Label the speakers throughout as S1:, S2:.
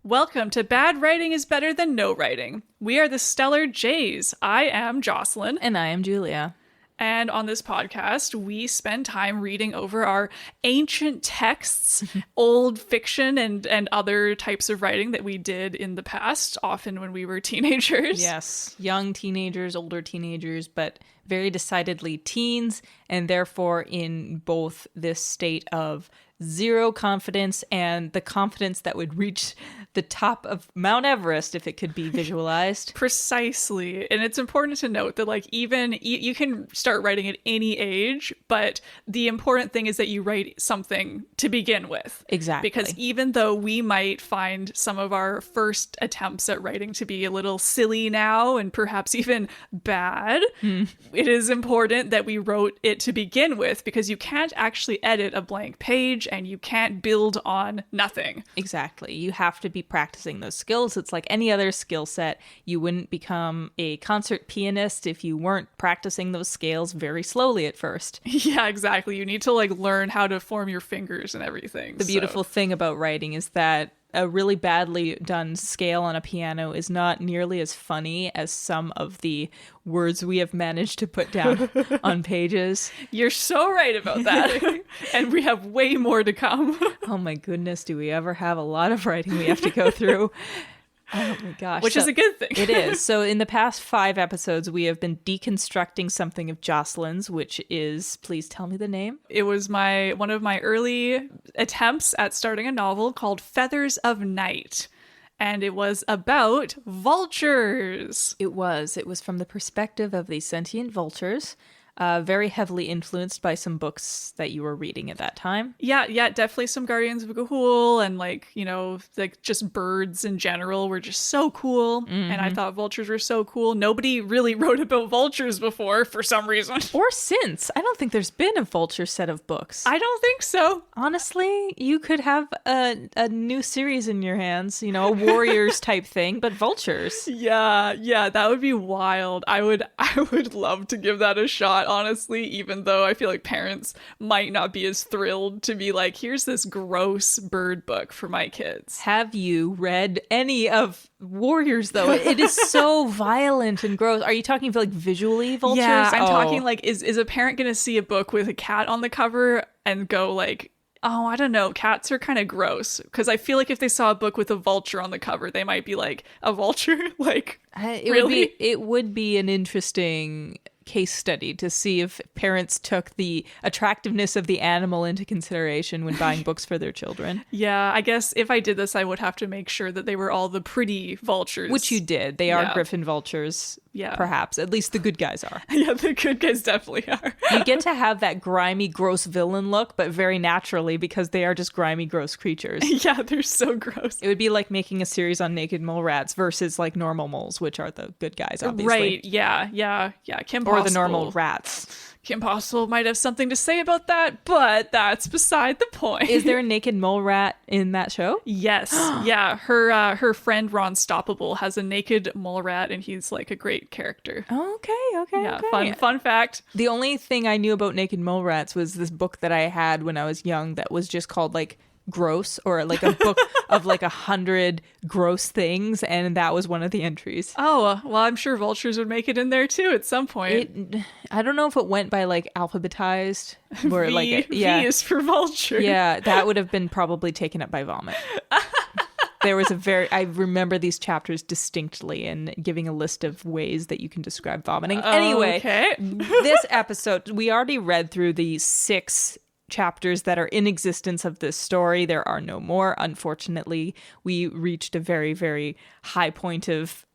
S1: Welcome to Bad Writing is Better Than No Writing. We are the Stellar Jays. I am Jocelyn.
S2: And I am Julia.
S1: And on this podcast, we spend time reading over our ancient texts, old fiction, and other types of writing that we did in the past, often when we were teenagers.
S2: Yes, young teenagers, older teenagers, but very decidedly teens, and therefore in both this state of zero confidence and the confidence that would reach the top of Mount Everest if it could be visualized.
S1: Precisely. And it's important to note that, like, even you can start writing at any age, but the important thing is that you write something to begin with.
S2: Exactly.
S1: Because even though we might find some of our first attempts at writing to be a little silly now and perhaps even bad, it is important that we wrote it to begin with, because you can't actually edit a blank page and you can't build on nothing.
S2: Exactly. You have to be practicing those skills. It's like any other skill set. You wouldn't become a concert pianist if you weren't practicing those scales very slowly at first.
S1: Yeah, exactly. You need to learn how to form your fingers and everything.
S2: The beautiful thing about writing is that a really badly done scale on a piano is not nearly as funny as some of the words we have managed to put down on pages.
S1: You're so right about that. And we have way more to come.
S2: Oh my goodness, do we ever have a lot of writing we have to go through? Oh my gosh.
S1: Which is a good thing.
S2: It is. So in the past 5 episodes, we have been deconstructing something of Jocelyn's, which is, please tell me the name.
S1: It was one of my early attempts at starting a novel called Feathers of Night. And it was about vultures.
S2: It was from the perspective of the sentient vultures. Very heavily influenced by some books that you were reading at that time.
S1: Yeah, definitely some Guardians of Ga'Hoole, and just birds in general were just so cool. Mm-hmm. And I thought vultures were so cool. Nobody really wrote about vultures before for some reason.
S2: Or since. I don't think there's been a vulture set of books.
S1: I don't think so.
S2: Honestly, you could have a new series in your hands, a Warriors type thing, but vultures.
S1: Yeah, that would be wild. I would love to give that a shot. Honestly, even though I feel like parents might not be as thrilled to be like, here's this gross bird book for my kids.
S2: Have you read any of Warriors, though? It is so violent and gross. Are you talking visually vultures?
S1: Yeah, I'm talking is a parent going to see a book with a cat on the cover and go like, oh, I don't know, cats are kind of gross? Because I feel like if they saw a book with a vulture on the cover, they might be like, a vulture? Really?
S2: It would be an interesting case study to see if parents took the attractiveness of the animal into consideration when buying books for their children.
S1: Yeah, I guess if I did this, I would have to make sure that they were all the pretty vultures.
S2: Which you did. They are griffin vultures. Yeah. Perhaps. At least the good guys are.
S1: Yeah, the good guys definitely are.
S2: You get to have that grimy, gross villain look, but very naturally because they are just grimy, gross creatures.
S1: Yeah, they're so gross.
S2: It would be like making a series on naked mole rats versus normal moles, which are the good guys, obviously.
S1: Right, yeah. Kim Possible.
S2: Or the normal rats.
S1: Kim Possible might have something to say about that, but that's beside the point.
S2: Is there a naked mole rat in that show?
S1: Yes. Yeah. Her friend Ron Stoppable has a naked mole rat, and he's a great character.
S2: Okay.
S1: Yeah, fun fact.
S2: The only thing I knew about naked mole rats was this book that I had when I was young that was just called Gross, or a book of 100 gross things, and that was one of the entries.
S1: Oh, well, I'm sure vultures would make it in there too at some point.
S2: I don't know if it went by alphabetized or
S1: V is for vulture.
S2: Yeah, that would have been probably taken up by vomit. There was I remember these chapters distinctly and giving a list of ways that you can describe vomiting. Anyway, this episode, we already read through the 6 chapters that are in existence of this story. There are no more. Unfortunately, we reached a very, very high point of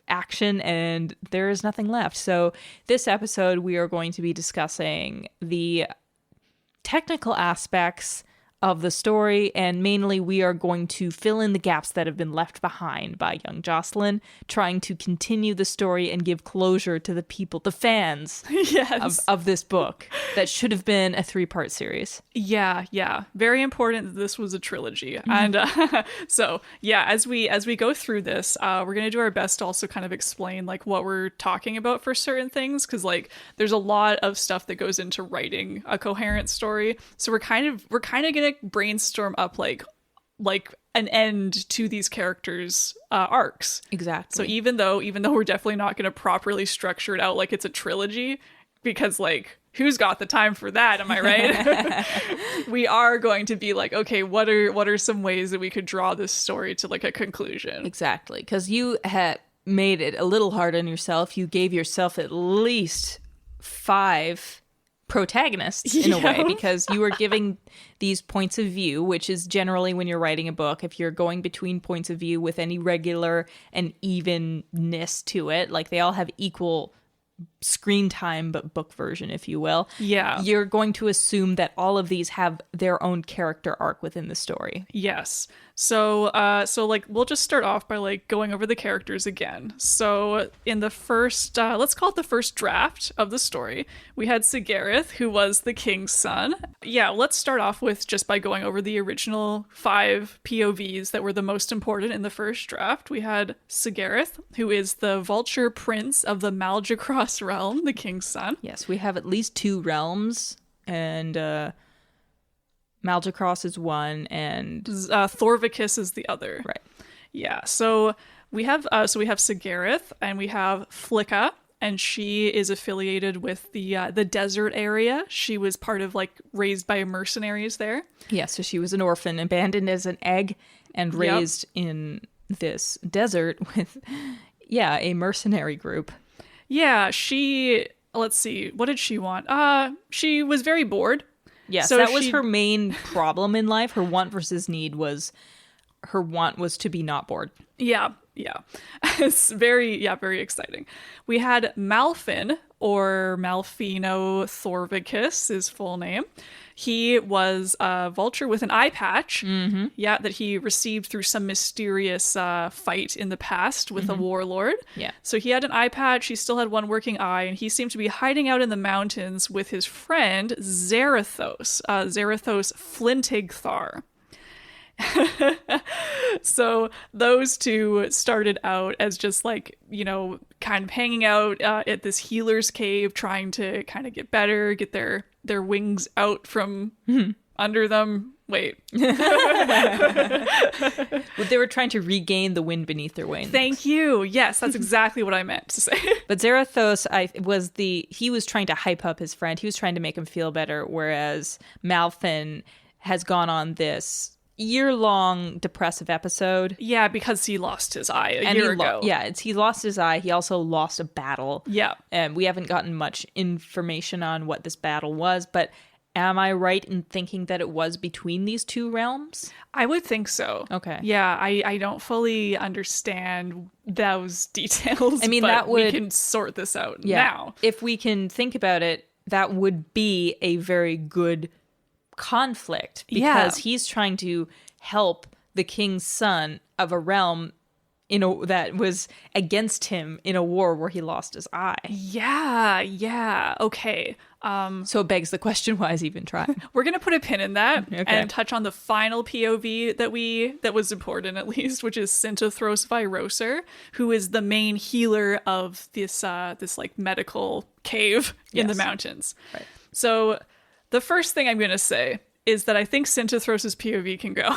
S2: action and there is nothing left. So this episode, we are going to be discussing the technical aspects of the story, and mainly we are going to fill in the gaps that have been left behind by young Jocelyn, trying to continue the story and give closure to the people, the fans of this book that should have been a 3-part series.
S1: Yeah. Very important that this was a trilogy. Mm-hmm. And so, yeah, as we go through this, we're going to do our best to also kind of explain what we're talking about for certain things, because there's a lot of stuff that goes into writing a coherent story. So we're kind of going to brainstorm up like an end to these characters' arcs.
S2: Exactly.
S1: So even though we're definitely not going to properly structure it out like it's a trilogy, because like who's got the time for that? Am I right? We are going to be like, okay, what are some ways that we could draw this story to like a conclusion?
S2: Exactly, because you had made it a little hard on yourself. You gave yourself at least 5 protagonists in a way, because you were giving these points of view, which is generally when you're writing a book, if you're going between points of view with any regular and evenness to it, like they all have equal screen time but book version, if you will, you're going to assume that all of these have their own character arc within the story.
S1: Yes. So like we'll just start off by like going over the characters again. So in the first, let's call it the first draft of the story, we had Sigareth, who was the king's son. Yeah, let's start off with just by going over the original 5 POVs that were the most important in the first draft. We had Sigareth, who is the vulture prince of the Malgacross realm, the king's son.
S2: Yes, we have at least 2 realms, and Malgacross is one, and
S1: Thorvicus is the other.
S2: Right.
S1: Yeah. So we have Sigareth, and we have Flicka, and she is affiliated with the desert area. She was part of like raised by mercenaries there.
S2: Yeah. So she was an orphan, abandoned as an egg, and raised in this desert with a mercenary group.
S1: Yeah. Let's see. What did she want? She was very bored.
S2: Yes, so that was her main problem in life. Her want versus need was, her want was to be not bored.
S1: Yeah. It's very exciting. We had Malfin, or Malfino Thorvicus, his full name. He was a vulture with an eye patch, that he received through some mysterious fight in the past with a warlord. Yeah. So he had an eye patch, he still had one working eye, and he seemed to be hiding out in the mountains with his friend Zarathos Flintigthar. So those two started out as just like, kind of hanging out at this healer's cave, trying to kind of get better, get their wings out from under them. Wait.
S2: They were trying to regain the wind beneath their wings.
S1: Thank you. Yes, that's exactly what I meant to say.
S2: But Zarathos, he was trying to hype up his friend. He was trying to make him feel better, whereas Malfin has gone on this year-long depressive episode.
S1: Yeah, because he lost his eye a year ago.
S2: He lost his eye. He also lost a battle.
S1: Yeah.
S2: And we haven't gotten much information on what this battle was, but am I right in thinking that it was between these 2 realms?
S1: I would think so.
S2: Okay.
S1: Yeah, I don't fully understand those details.
S2: I mean,
S1: but we can sort this out now.
S2: If we can think about it, that would be a very good conflict, because he's trying to help the king's son of a realm that was against him in a war where he lost his eye.
S1: Yeah. Okay.
S2: So it begs the question, why is he even trying?
S1: We're going to put a pin in that and touch on the final POV that was important, at least, which is Sintothros Viroser, who is the main healer of this like medical cave in the mountains. Right. So the first thing I'm going to say is that I think Sintothros' POV can go.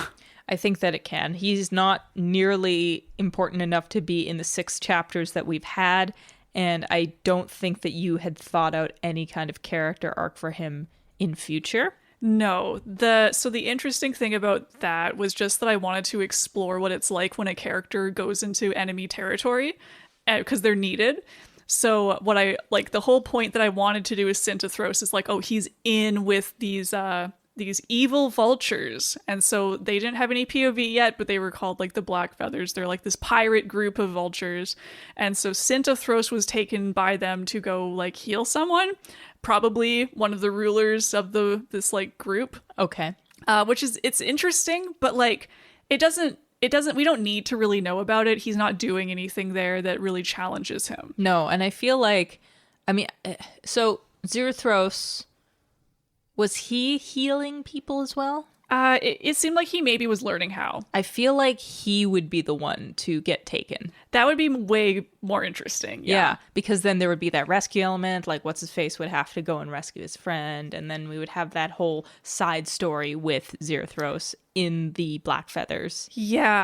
S2: I think that it can. He's not nearly important enough to be in the 6 chapters that we've had, and I don't think that you had thought out any kind of character arc for him in future.
S1: No. So the interesting thing about that was just that I wanted to explore what it's like when a character goes into enemy territory, because they're needed. So what the whole point that I wanted to do with Sintothros is like, oh, he's in with these evil vultures. And so they didn't have any POV yet, but they were called like the Black Feathers. They're like this pirate group of vultures. And so Sintothros was taken by them to go like heal someone, probably one of the rulers of this like group.
S2: Okay.
S1: It's interesting, but like it doesn't, we don't need to really know about it. He's not doing anything there that really challenges him.
S2: No, and I feel like, so Zarathos, was he healing people as well?
S1: It seemed like he maybe was learning how.
S2: I feel like he would be the one to get taken.
S1: That would be way more interesting.
S2: Yeah, because then there would be that rescue element, like what's-his-face would have to go and rescue his friend, and then we would have that whole side story with Zerthros in the Blackfeathers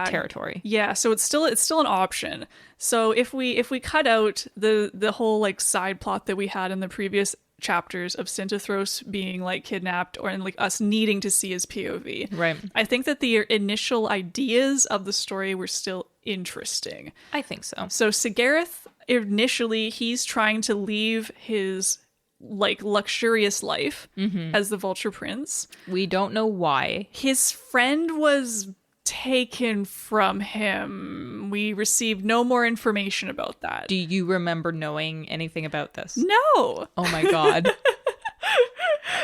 S2: territory.
S1: Yeah, so it's still an option. So if we cut out the whole like side plot that we had in the previous chapters of Synthethros being like kidnapped and like us needing to see his POV.
S2: Right.
S1: I think that the initial ideas of the story were still interesting.
S2: I think so.
S1: So Sigareth, initially, he's trying to leave his like luxurious life as the Vulture Prince.
S2: We don't know why.
S1: His friend was taken from him. We received no more information about that.
S2: Do you remember knowing anything about this?
S1: No.
S2: Oh my god.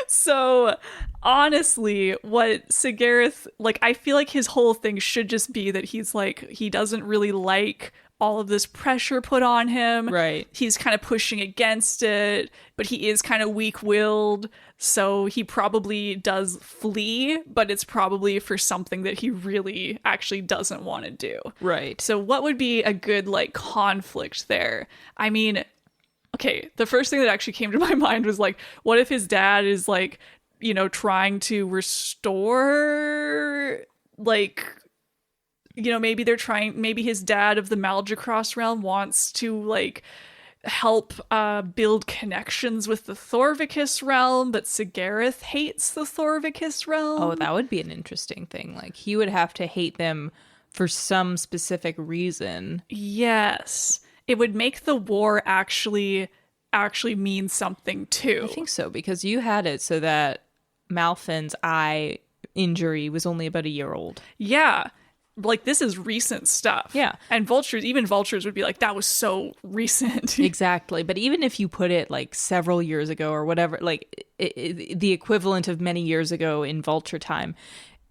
S1: So honestly, what Sigareth, like, I feel like his whole thing should just be that he's like, he doesn't really like all of this pressure put on him.
S2: Right.
S1: He's kind of pushing against it, but he is kind of weak-willed. So he probably does flee, but it's probably for something that he really actually doesn't want to do.
S2: Right.
S1: So what would be a good like conflict there? I mean, okay, the first thing that actually came to my mind was like, what if his dad is like, you know, trying to restore, like, you know, maybe his dad of the Malgacross realm wants to like help build connections with the Thorvicus realm, but Sigareth hates the Thorvicus realm.
S2: Oh, that would be an interesting thing. Like, he would have to hate them for some specific reason.
S1: Yes. It would make the war actually mean something too.
S2: I think so, because you had it so that Malfin's eye injury was only about a year old.
S1: Yeah. Like, this is recent stuff.
S2: Yeah.
S1: And vultures would be like, that was so recent.
S2: Exactly. But even if you put it like several years ago or whatever, like the equivalent of many years ago in Vulture time,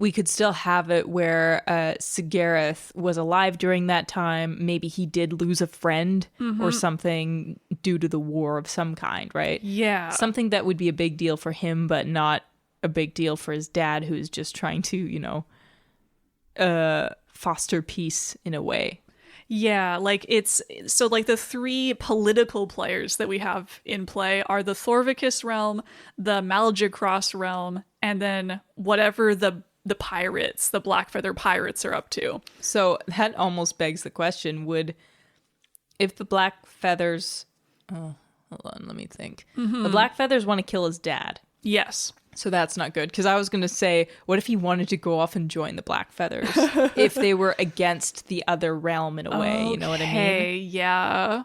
S2: we could still have it where Sigareth was alive during that time. Maybe he did lose a friend or something due to the war of some kind, right?
S1: Yeah.
S2: Something that would be a big deal for him, but not a big deal for his dad, who's just trying to, you know, foster peace in a way.
S1: Yeah, like it's so like the three political players that we have in play are the Thorvicus realm, the Malgacross realm, and then whatever the pirates, the Blackfeather pirates are up to.
S2: So that almost begs the question, if the Blackfeathers, hold on, let me think. The Blackfeathers want to kill his dad.
S1: Yes.
S2: So that's not good, because I was going to say, what if he wanted to go off and join the Blackfeathers if they were against the other realm in a way, you know what I mean?
S1: Hey, yeah.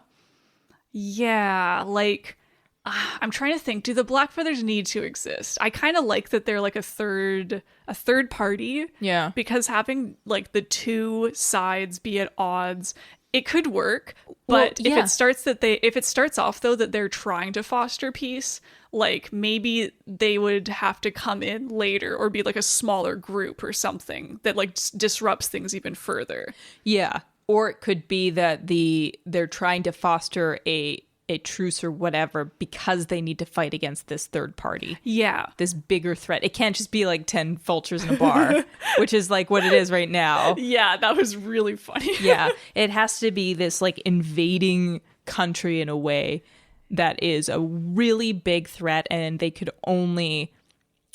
S1: Yeah, like, I'm trying to think, do the Blackfeathers need to exist? I kind of like that they're like a third party.
S2: Yeah.
S1: Because having like the two sides be at odds, it could work, but
S2: well, yeah.
S1: if it starts off though that they're trying to foster peace, like maybe they would have to come in later or be like a smaller group or something that like disrupts things even further.
S2: Yeah. Or it could be that they're trying to foster a truce or whatever because they need to fight against this third party.
S1: Yeah.
S2: This bigger threat. It can't just be like 10 vultures in a bar, which is like what it is right now.
S1: Yeah, that was really funny.
S2: Yeah. It has to be this like invading country in a way that is a really big threat, and they could only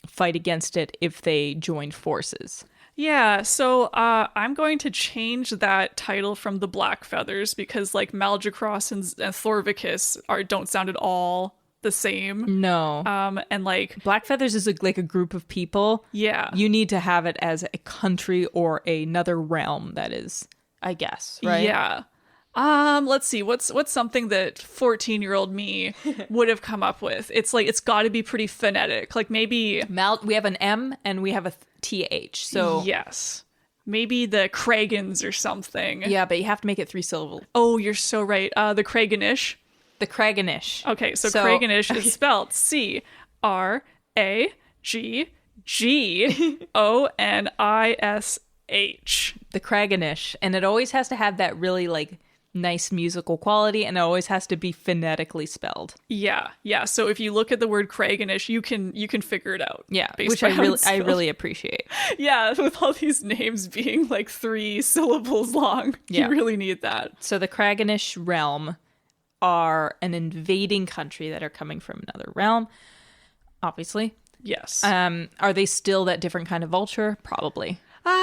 S2: fight against it if they joined forces.
S1: Yeah, so I'm going to change that title from the Blackfeathers because like Malgacross and Thorvicus don't sound at all the same.
S2: No.
S1: And like
S2: Blackfeathers is like a group of people.
S1: Yeah.
S2: You need to have it as a country or another realm that is, I guess, right?
S1: Yeah. Let's see. What's something that 14-year-old me would have come up with? It's like it's got to be pretty phonetic. Like maybe
S2: we have an M and we have a TH. So
S1: yes, maybe the Kragans or something.
S2: Yeah, but you have to make it 3 syllables.
S1: Oh, you're so right. The Kraganish.
S2: The Kraganish.
S1: Okay, so Kraganish is spelled CRAGGONISH.
S2: The Kraganish, and it always has to have that really like nice musical quality, and it always has to be phonetically spelled.
S1: Yeah. So if you look at the word Craiganish, you can figure it out.
S2: Yeah, which I really appreciate.
S1: Yeah, with all these names being like 3 syllables long, you really need that.
S2: So the Craiganish realm are an invading country that are coming from another realm, obviously.
S1: Yes.
S2: Are they still that different kind of vulture? Probably.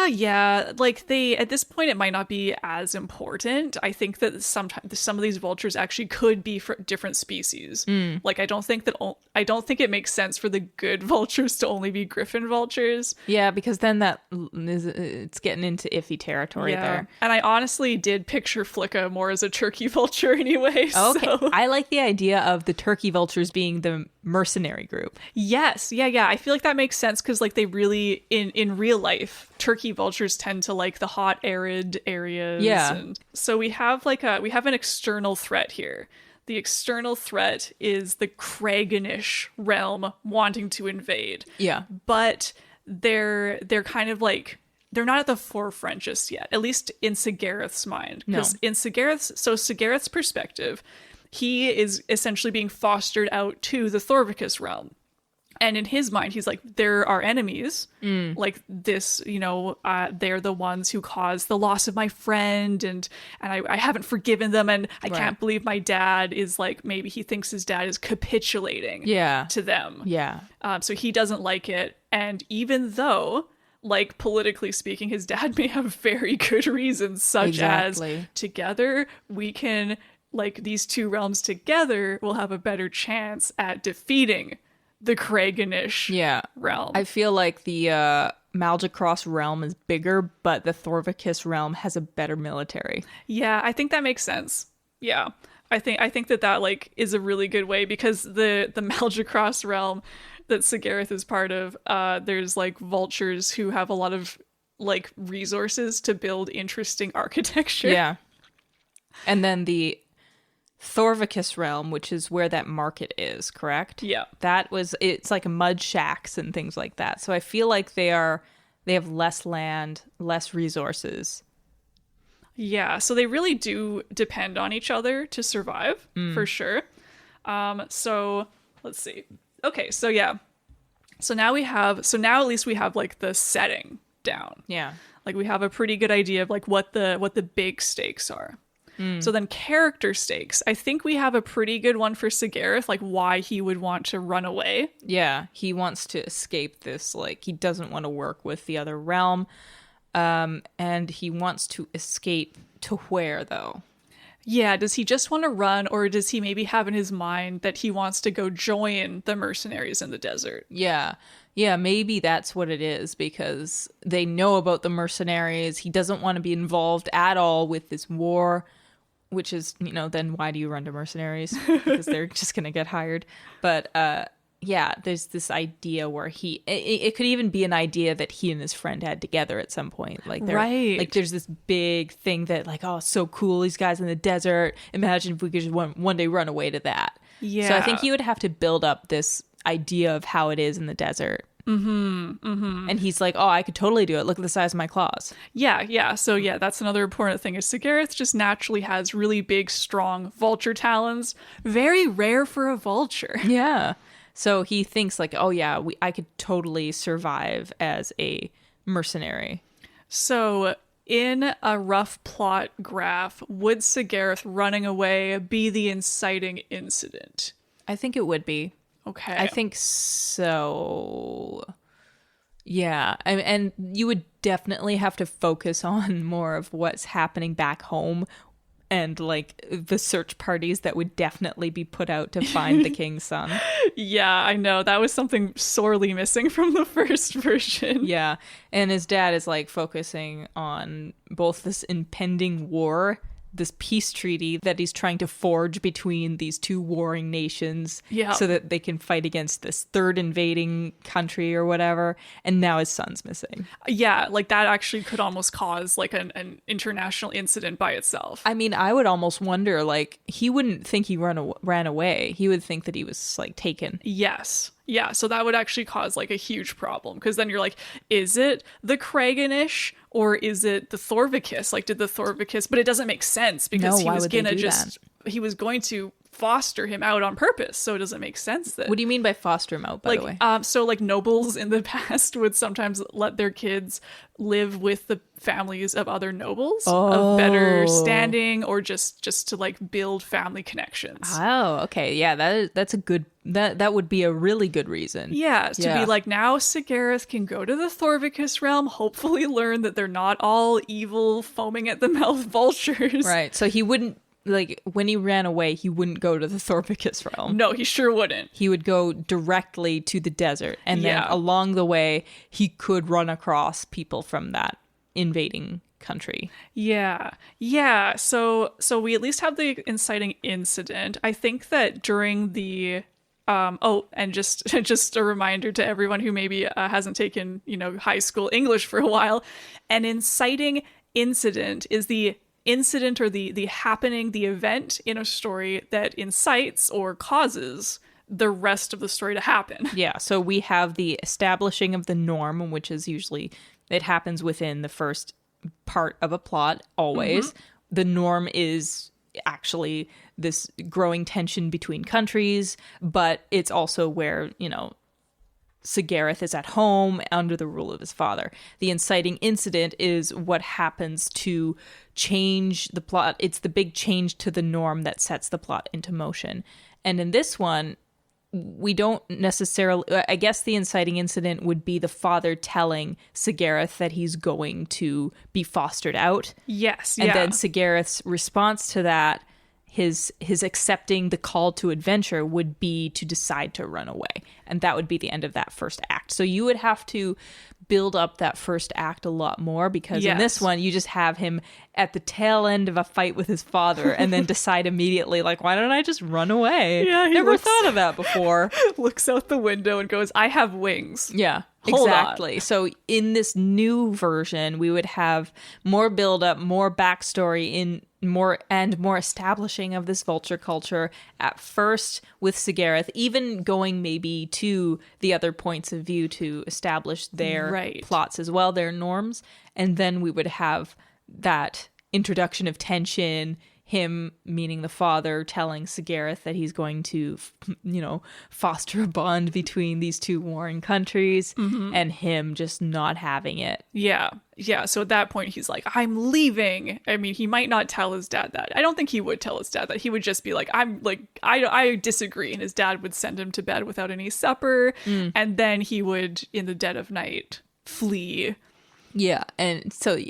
S1: Yeah, like at this point it might not be as important. I think that sometimes some of these vultures actually could be for different species. Like I don't think it makes sense for the good vultures to only be griffin vultures.
S2: Yeah, because then it's getting into iffy territory there.
S1: And I honestly did picture Flicka more as a turkey vulture anyway.
S2: Okay.
S1: So.
S2: I like the idea of the turkey vultures being the mercenary group.
S1: Yes. Yeah. I feel like that makes sense because like they really in real life, turkey vultures tend to like the hot, arid areas.
S2: Yeah.
S1: And so we have an external threat here. The external threat is the Craiganish realm wanting to invade. Yeah. But they're kind of like, they're not at the forefront just yet, at least in Sigareth's mind. Because in Sigareth's perspective, he is essentially being fostered out to the Thorvicus realm. And in his mind, he's like, there are enemies like this, they're the ones who caused the loss of my friend. And I haven't forgiven them. And I can't believe my dad is like, maybe he thinks his dad is capitulating to them. Yeah. So he doesn't like it. And even though, like, politically speaking, his dad may have very good reasons, such as together we can, like, these two realms together will have a better chance at defeating the Craiganish realm.
S2: I feel like the Malgacross realm is bigger, but the Thorvicus realm has a better military.
S1: Yeah, I think that makes sense. Yeah. I think that like is a really good way, because the Malgacross realm that Sigareth is part of, there's like vultures who have a lot of like resources to build interesting architecture.
S2: Yeah. And then the Thorvicus realm, which is where that market is, correct?
S1: Yeah.
S2: It's like mud shacks and things like that. So I feel like they have less land, less resources.
S1: Yeah, so they really do depend on each other to survive, for sure. So let's see. Okay, so yeah. So now at least we have like the setting down. Yeah. Like we have a pretty good idea of like what the big stakes are. So then character stakes. I think we have a pretty good one for Sigareth, like why he would want to run away.
S2: Yeah, he wants to escape this, like he doesn't want to work with the other realm. And he wants to escape to where though?
S1: Yeah, does he just want to run, or does he maybe have in his mind that he wants to go join the mercenaries in the desert?
S2: Yeah, maybe that's what it is, because they know about the mercenaries. He doesn't want to be involved at all with this war. Which is, then why do you run to mercenaries? Because they're just going to get hired. But yeah, there's this idea where it could even be an idea that he and his friend had together at some point. Like, like there's this big thing that like, oh, so cool, these guys in the desert. Imagine if we could just one day run away to that. Yeah. So I think he would have to build up this idea of how it is in the desert. And he's like, oh, I could totally do it. Look at the size of my claws.
S1: Yeah. So yeah, that's another important thing is Sigareth just naturally has really big, strong vulture talons. Very rare for a vulture.
S2: Yeah. So he thinks like, oh yeah, I could totally survive as a mercenary.
S1: So in a rough plot graph, would Sigareth running away be the inciting incident?
S2: I think it would be.
S1: Okay.
S2: I think so. Yeah. And you would definitely have to focus on more of what's happening back home, and like the search parties that would definitely be put out to find the king's son.
S1: Yeah, I know. That was something sorely missing from the first version.
S2: Yeah. And his dad is like focusing on both this impending war, this peace treaty that he's trying to forge between these two warring nations, so that they can fight against this third invading country or whatever. And now his son's missing.
S1: Yeah, like that actually could almost cause like an international incident by itself.
S2: I mean, I would almost wonder, like, he wouldn't think he ran away. He would think that he was like taken.
S1: Yes. Yeah, so that would actually cause like a huge problem, because then you're like, is it the Craiganish Or is it the Thorvicus? Like, did the Thorvicus... But it doesn't make sense because
S2: No, why would they do that?
S1: He was going to foster him out on purpose, so it doesn't make sense that...
S2: What do you mean by foster him out, by the way?
S1: So like nobles in the past would sometimes let their kids live with the families of other nobles of better standing, or just to like build family connections.
S2: Oh, okay. Yeah, that's a good... That would be a really good reason.
S1: Yeah, to be like, now Sigareth can go to the Thorvicus realm, hopefully learn that they're not all evil, foaming at the mouth vultures.
S2: Right, so he wouldn't... Like, when he ran away, he wouldn't go to the Thorvicus realm.
S1: No, he sure wouldn't.
S2: He would go directly to the desert. And then along the way, he could run across people from that invading country.
S1: Yeah. Yeah. So we at least have the inciting incident. I think that during the... and just a reminder to everyone who maybe hasn't taken, high school English for a while, an inciting incident is the incident or the happening, the event in a story that incites or causes the rest of the story to happen.
S2: Yeah, so we have the establishing of the norm, which is usually, it happens within the first part of a plot, always. Mm-hmm. The norm is actually this growing tension between countries, but it's also where, Sigareth is at home under the rule of his father. The inciting incident is what happens to change the plot. It's the big change to the norm that sets the plot into motion. And in this one, we don't necessarily... I guess the inciting incident would be the father telling Sigareth that he's going to be fostered out.
S1: Yes,
S2: and then Sigareth's response to that, his accepting the call to adventure, would be to decide to run away. And that would be the end of that first act. So you would have to build up that first act a lot more, because in this one, you just have him at the tail end of a fight with his father and then decide immediately, like, why don't I just run away?
S1: Yeah,
S2: Never thought of that before.
S1: Looks out the window and goes, I have wings.
S2: Yeah.
S1: Hold
S2: exactly.
S1: on.
S2: So in this new version, we would have more build up, more backstory, in more establishing of this vulture culture at first with Sigareth, even going maybe to the other points of view to establish their plots as well, their norms. And then we would have that introduction of tension, him, meaning the father, telling Sigareth that he's going to, foster a bond between these two warring countries, and him just not having it.
S1: Yeah. Yeah. So at that point, he's like, I'm leaving. I mean, he might not tell his dad that. I don't think he would tell his dad that. He would just be like, I disagree. And his dad would send him to bed without any supper. And then he would, in the dead of night, flee.
S2: Yeah, and so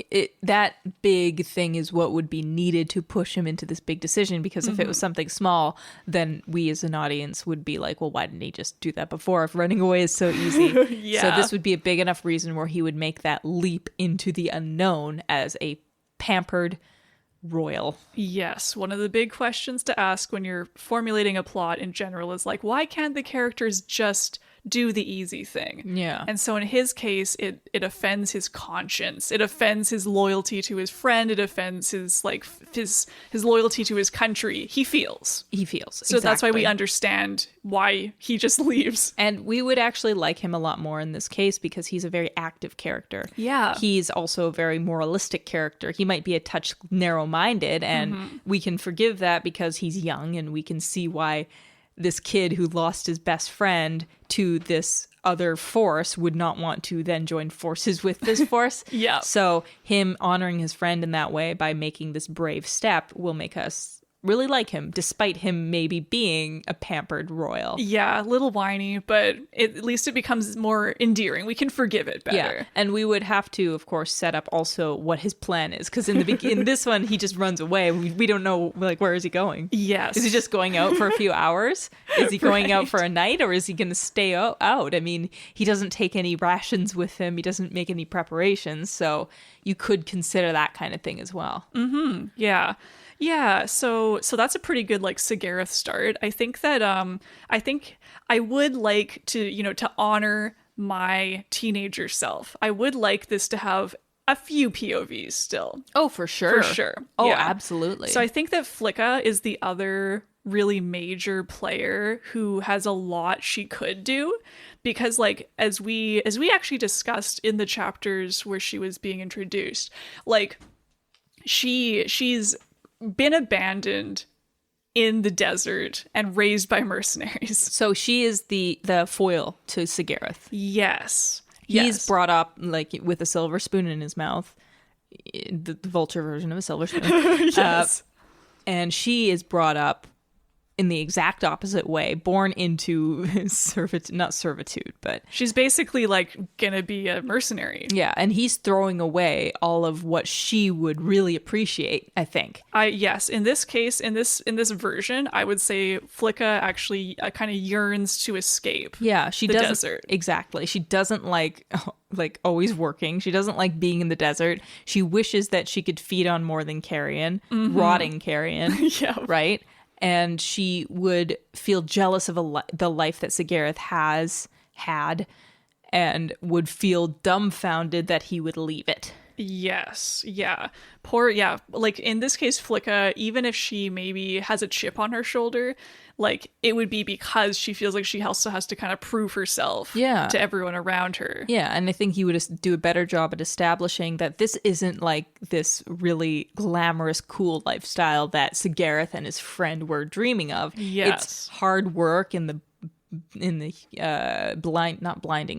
S2: that big thing is what would be needed to push him into this big decision, because if it was something small, then we as an audience would be like, well, why didn't he just do that before if running away is so easy? So this would be a big enough reason where he would make that leap into the unknown as a pampered royal.
S1: Yes, one of the big questions to ask when you're formulating a plot in general is like, why can't the characters just do the easy thing?
S2: Yeah.
S1: And so in his case, it offends his conscience. It offends his loyalty to his friend. It offends his loyalty to his country. He feels. So exactly. That's why we understand why he just leaves.
S2: And we would actually like him a lot more in this case, because he's a very active character.
S1: Yeah.
S2: He's also a very moralistic character. He might be a touch narrow-minded, and we can forgive that because he's young, and we can see why this kid who lost his best friend to this other force would not want to then join forces with this force.
S1: Yeah.
S2: So him honoring his friend in that way by making this brave step will make us really like him, despite him maybe being a pampered royal.
S1: Yeah, a little whiny, but at least it becomes more endearing. We can forgive it better.
S2: Yeah, and we would have to, of course, set up also what his plan is, because in this one, he just runs away. We don't know, like, where is he going?
S1: Yes.
S2: Is he just going out for a few hours? Is he going out for a night, or is he going to stay out? I mean, he doesn't take any rations with him. He doesn't make any preparations, so you could consider that kind of thing as well.
S1: Mm-hmm. Yeah. Yeah, so that's a pretty good like Sigareth start. I think that I would like to, to honor my teenager self. I would like this to have a few POVs still.
S2: Oh, for sure.
S1: For sure.
S2: Oh,
S1: yeah.
S2: Absolutely.
S1: So I think that Flicka is the other really major player who has a lot she could do, because like as we actually discussed in the chapters where she was being introduced, like she's been abandoned in the desert and raised by mercenaries.
S2: So she is the foil to Sigareth.
S1: Yes.
S2: He's brought up like with a silver spoon in his mouth, the vulture version of a silver spoon.
S1: Yes.
S2: And she is brought up in the exact opposite way, born into not servitude, but
S1: she's basically like gonna be a mercenary.
S2: Yeah, and he's throwing away all of what she would really appreciate, I think.
S1: Yes, in this case, in this version, I would say Flicka actually kind of yearns to escape.
S2: Yeah, she
S1: the
S2: doesn't
S1: desert.
S2: Exactly. She doesn't like always working. She doesn't like being in the desert. She wishes that she could feed on more than carrion, rotting carrion.
S1: Yeah,
S2: right. And she would feel jealous of the life that Sigareth has had and would feel dumbfounded that he would leave it.
S1: Yes. Yeah. Like in this case, Flicka, even if she maybe has a chip on her shoulder, like it would be because she feels like she also has to kind of prove herself to everyone around her.
S2: Yeah. And I think he would do a better job at establishing that this isn't like this really glamorous, cool lifestyle that Sigareth and his friend were dreaming of.
S1: Yes.
S2: It's hard work in the burning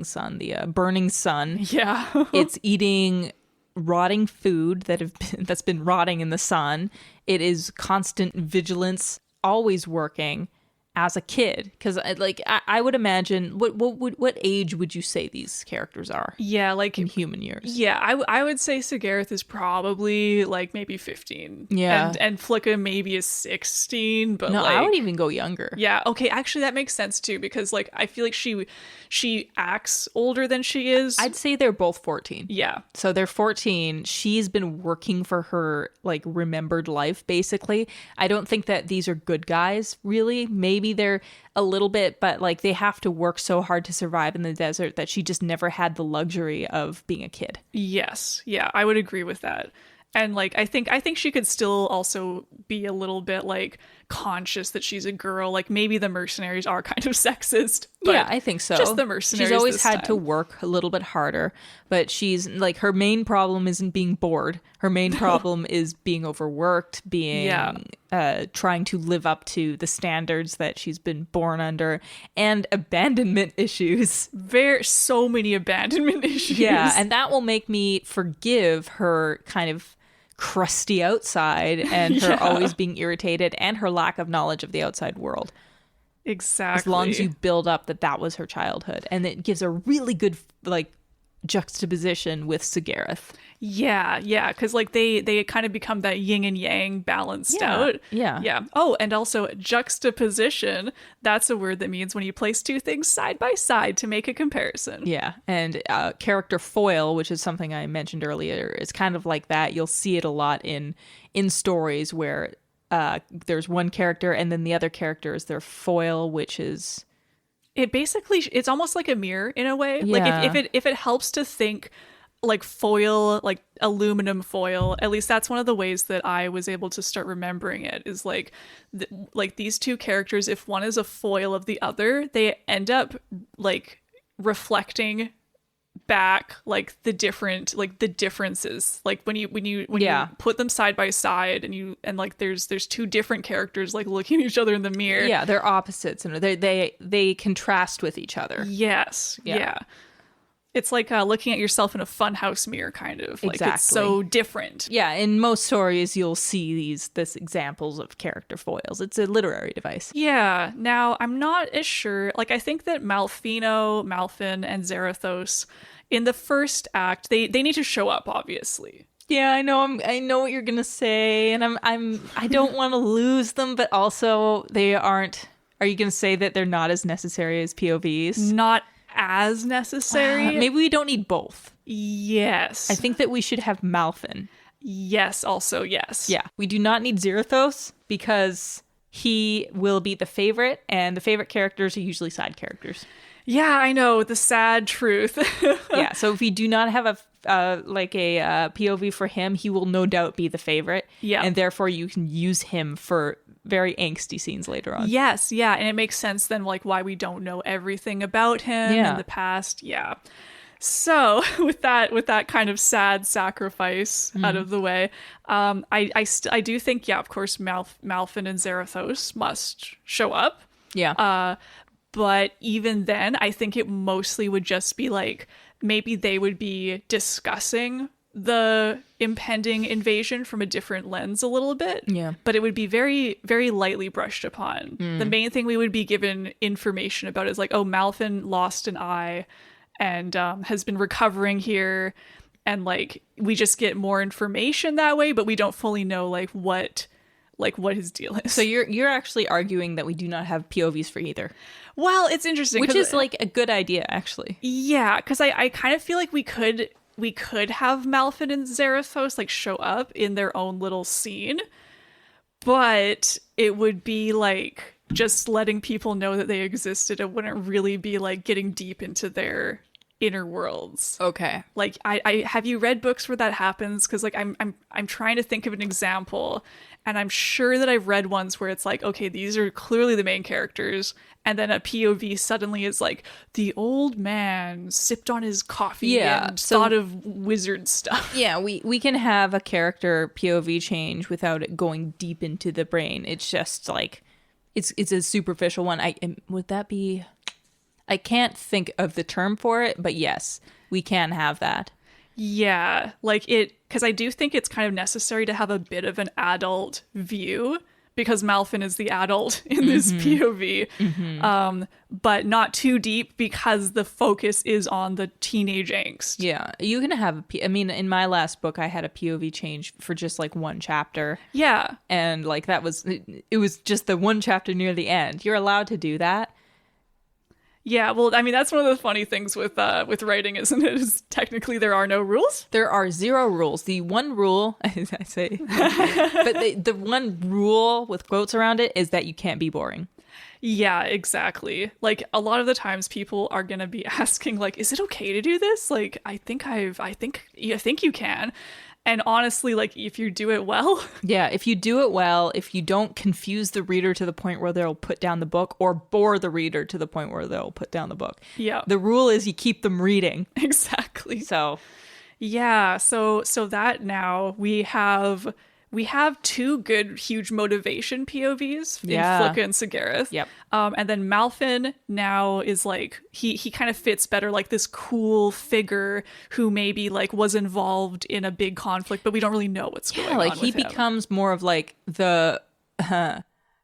S2: sun.
S1: Yeah.
S2: It's eating rotting food that's been rotting in the sun. It is constant vigilance, always working as a kid, because I would imagine what age would you say these characters are?
S1: Yeah, like
S2: in human years.
S1: Yeah, I would say Sigareth is probably like maybe 15.
S2: Yeah,
S1: and Flicka maybe is 16. But
S2: no, I would even go younger.
S1: Yeah, okay, actually that makes sense too, because like I feel like she acts older than she is.
S2: I'd say they're both 14.
S1: Yeah,
S2: so they're 14. She's been working for her like remembered life, basically. I don't think that these are good guys, really. Maybe they're a little bit, but like they have to work so hard to survive in the desert that she just never had the luxury of being a kid.
S1: Yes. Yeah, I would agree with that. And like I think she could still also be a little bit like conscious that she's a girl. Like maybe the mercenaries are kind of sexist. But
S2: yeah, I think so.
S1: Just the mercenaries.
S2: She's always had to work a little bit harder, but she's like her main problem isn't being bored. Her main problem is being overworked, trying to live up to the standards that she's been born under, and abandonment issues.
S1: So many abandonment issues.
S2: Yeah, and that will make me forgive her kind of crusty outside and her always being irritated and her lack of knowledge of the outside world.
S1: Exactly.
S2: As long as you build up that was her childhood, and it gives a really good like juxtaposition with Sigareth.
S1: Yeah, because like they kind of become that yin and yang balanced out.
S2: Yeah.
S1: Oh, and also juxtaposition. That's a word that means when you place two things side by side to make a comparison.
S2: Yeah, and character foil, which is something I mentioned earlier, is kind of like that. You'll see it a lot in stories where there's one character and then the other character is their foil, which is
S1: it's almost like a mirror in a way.
S2: Yeah.
S1: Like if it helps to think like foil, like aluminum foil, at least that's one of the ways that I was able to start remembering it, is like like these two characters, if one is a foil of the other, they end up like reflecting back like the differences, like when you put them side by side and like there's two different characters like looking at each other in the mirror.
S2: Yeah, they're opposites and they contrast with each other.
S1: Yes. Yeah. It's like looking at yourself in a funhouse mirror, kind of. Like
S2: exactly.
S1: It's so different.
S2: Yeah, in most stories you'll see this examples of character foils. It's a literary device.
S1: Yeah. Now, I'm not as sure. Like, I think that Malfino, Malfin, and Zarathos, in the first act, they need to show up, obviously.
S2: Yeah, I know. I know what you're gonna say, and I don't want to lose them, but also they aren't. Are you gonna say that they're not as necessary as POVs?
S1: Not as necessary.
S2: Maybe we don't need both.
S1: Yes.
S2: I think that we should have Malfin.
S1: Yes, also, yes.
S2: Yeah. We do not need Zarathos because he will be the favorite, and the favorite characters are usually side characters.
S1: Yeah, I know, the sad truth.
S2: Yeah, so if we do not have a POV for him, he will no doubt be the favorite.
S1: Yeah.
S2: And therefore you can use him for very angsty scenes later on.
S1: Yes, yeah, and it makes sense then, like, why we don't know everything about him in the past. Yeah. So with that kind of sad sacrifice out of the way, I do think, yeah, of course, Malfin and Zarathos must show up.
S2: Yeah.
S1: But even then, I think it mostly would just be like, maybe they would be discussing the impending invasion from a different lens a little bit.
S2: Yeah.
S1: But it would be very, very lightly brushed upon. The main thing we would be given information about is like, oh, Malfin lost an eye and has been recovering here. And like, we just get more information that way, but we don't fully know what his deal is.
S2: So you're actually arguing that we do not have POVs for either.
S1: Well, it's interesting.
S2: Which is like a good idea, actually.
S1: Yeah, because I kind of feel like we could have Malfin and Zarathos like show up in their own little scene, but it would be like just letting people know that they existed. It wouldn't really be like getting deep into their inner worlds.
S2: Okay.
S1: Like I have you read books where that happens? Because like I'm trying to think of an example, and I'm sure that I've read ones where it's like, okay, these are clearly the main characters, and then a POV suddenly is like, the old man sipped on his coffee and thought of wizard stuff.
S2: Yeah, we can have a character POV change without it going deep into the brain. It's just like, it's a superficial one. Would that be... I can't think of the term for it, but yes, we can have that.
S1: Yeah, like it, because I do think it's kind of necessary to have a bit of an adult view, because Malfin is the adult in this POV, but not too deep because the focus is on the teenage angst.
S2: Yeah, you can have in my last book, I had a POV change for just like one chapter.
S1: Yeah.
S2: And like it was just the one chapter near the end. You're allowed to do that.
S1: Yeah, well, I mean, that's one of the funny things with writing, isn't it? Is technically there are no rules.
S2: There are 0 rules. The one rule, I say, but the one rule with quotes around it is that you can't be boring.
S1: Yeah, exactly. Like a lot of the times people are going to be asking like, is it okay to do this? Like, I think you can. And honestly, like, if you do it well.
S2: Yeah, if you do it well, if you don't confuse the reader to the point where they'll put down the book, or bore the reader to the point where they'll put down the book.
S1: Yeah.
S2: The rule is you keep them reading.
S1: Exactly.
S2: So.
S1: Yeah, so that now we have 2 good, huge motivation POVs in Flicka and Sigareth.
S2: Yep.
S1: And then Malfin now is like, he kind of fits better like this cool figure who maybe like was involved in a big conflict, but we don't really know what's going on with him.
S2: Like he becomes more of like the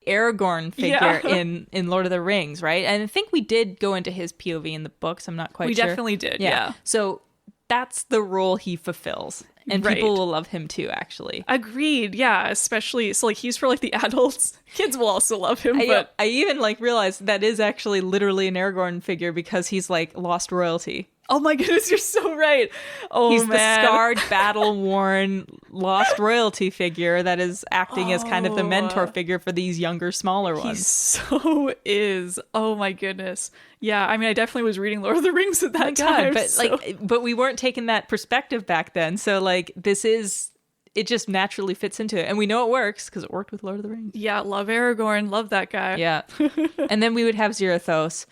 S2: Aragorn figure in Lord of the Rings, right? And I think we did go into his POV in the books. I'm not quite sure.
S1: We definitely did, yeah.
S2: So that's the role he fulfills. And people will love him too, actually.
S1: Agreed, yeah. Especially, so like he's for like the adults. Kids will also love him, but...
S2: I even like realized that is actually literally an Aragorn figure because he's like lost royalty.
S1: Oh my goodness, you're so right. Oh,
S2: he's
S1: man.
S2: the scarred, battle-worn, lost royalty figure that is acting as kind of the mentor figure for these younger, smaller ones.
S1: He so is. Oh my goodness. Yeah, I mean, I definitely was reading Lord of the Rings at that time.
S2: But but we weren't taking that perspective back then. So like, it just naturally fits into it, and we know it works because it worked with Lord of the Rings.
S1: Yeah, love Aragorn, love that guy.
S2: Yeah, and then we would have Zarathos,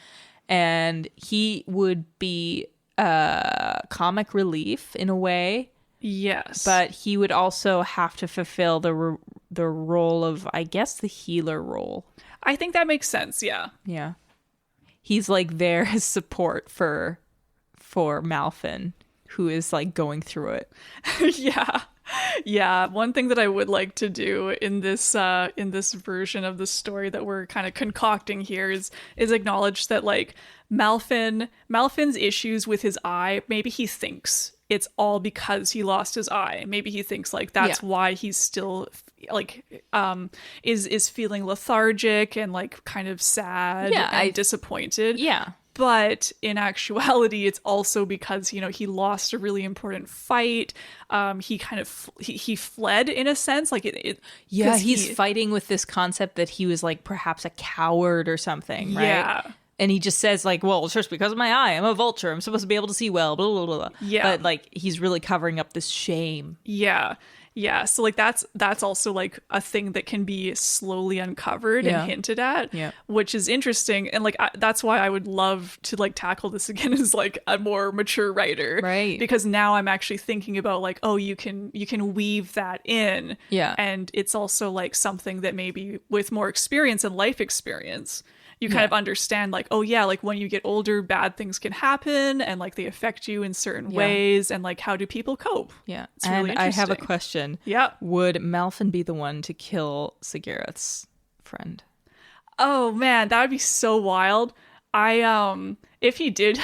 S2: and he would be comic relief in a way.
S1: Yes,
S2: but he would also have to fulfill the role of, I guess, the healer role.
S1: I think that makes sense. Yeah.
S2: He's like there as support for Malfin, who is like going through it.
S1: Yeah. One thing that I would like to do in this version of the story that we're kind of concocting here is acknowledge that like Malfin's issues with his eye, maybe he thinks it's all because he lost his eye. Maybe he thinks like that's why he's still like is feeling lethargic and like kind of sad and disappointed.
S2: Yeah.
S1: But in actuality, it's also because, you know, he lost a really important fight. He kind of he fled in a sense, like
S2: he's fighting with this concept that he was like perhaps a coward or something, right? And he just says, like, well, it's just because of my eye. I'm a vulture. I'm supposed to be able to see well, blah, blah, blah, blah.
S1: Yeah.
S2: But, like, he's really covering up this shame.
S1: Yeah. Yeah. So, like, that's also, like, a thing that can be slowly uncovered and hinted at, which is interesting. And, like, that's why I would love to, like, tackle this again as, like, a more mature writer.
S2: Right.
S1: Because now I'm actually thinking about, like, oh, you can weave that in.
S2: Yeah.
S1: And it's also, like, something that maybe with more experience and life experience, you kind of understand, like, oh yeah, like when you get older, bad things can happen and like they affect you in certain ways, and like how do people cope?
S2: Yeah.
S1: It's really
S2: and I have a
S1: interesting.
S2: question.
S1: Yeah.
S2: Would Malfin be the one to kill Sigareth's friend?
S1: Oh man, that would be so wild. If he did,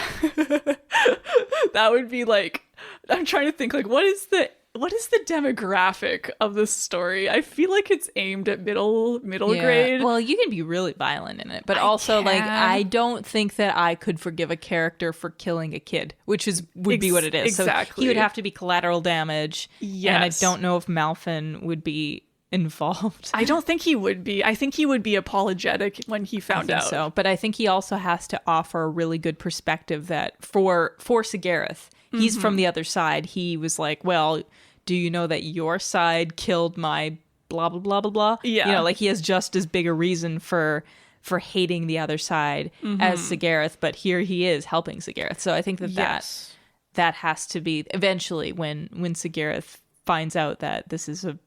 S1: that would be like, I'm trying to think, like, what is the demographic of this story? I feel like it's aimed at middle grade.
S2: Well, you can be really violent in it, but also like I don't think that I could forgive a character for killing a kid, which would be what it is.
S1: Exactly.
S2: So he would have to be collateral damage.
S1: Yes.
S2: And I don't know if Malfin would be involved.
S1: I don't think he would be. I think he would be apologetic when he found out.
S2: So, but I think he also has to offer a really good perspective that for Sigareth, he's from the other side. He was like, well, do you know that your side killed my blah, blah, blah, blah, blah?
S1: Yeah.
S2: You know, like he has just as big a reason for hating the other side as Sigareth, but here he is helping Sigareth. So I think that has to be eventually when Sigareth finds out that this is a